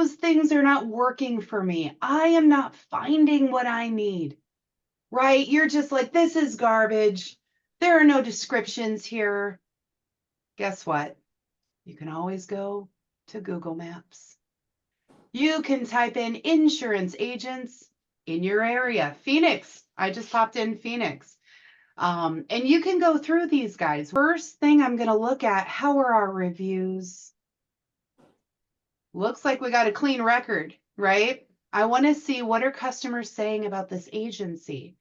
those things are not working for me. I am not finding what I need, right? You're just like, this is garbage. There are no descriptions here. Guess what? You can always go to Google Maps. You can type in insurance agents in your area. Phoenix. I just popped in Phoenix. And you can go through these guys. First thing I'm going to look at, how are our reviews? Looks like we got a clean record, right? I want to see what are customers saying about this agency.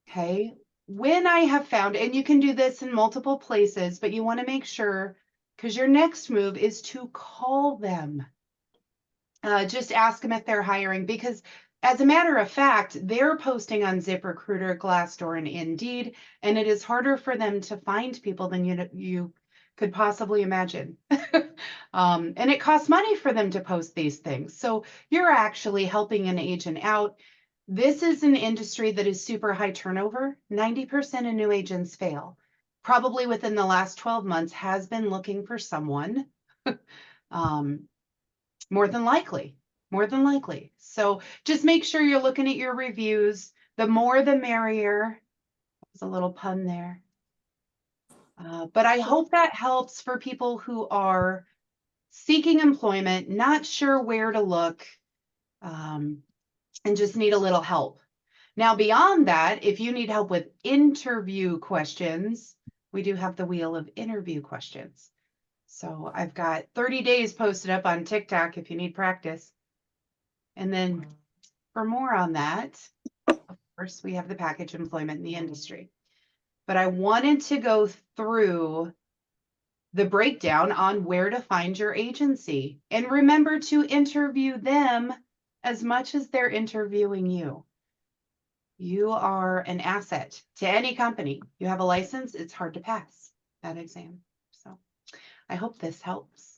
Okay. When I have found, and you can do this in multiple places, but you want to make sure, because your next move is to call them. Just ask them if they're hiring, because as a matter of fact, they're posting on ZipRecruiter, Glassdoor, and Indeed, and it is harder for them to find people than you could possibly imagine. And it costs money for them to post these things. So you're actually helping an agent out. This is an industry that is super high turnover. 90% of new agents fail. Probably within the last 12 months has been looking for someone. More than likely, more than likely. So just make sure you're looking at your reviews. The more the merrier. There's a little pun there. But I hope that helps for people who are seeking employment, not sure where to look, and just need a little help. Now, beyond that, if you need help with interview questions, we do have the wheel of interview questions. So I've got 30 days posted up on TikTok if you need practice. And then for more on that, of course, we have the package employment in the industry. But I wanted to go through the breakdown on where to find your agency. And remember to interview them as much as they're interviewing you. You are an asset to any company. You have a license, it's hard to pass that exam. So I hope this helps.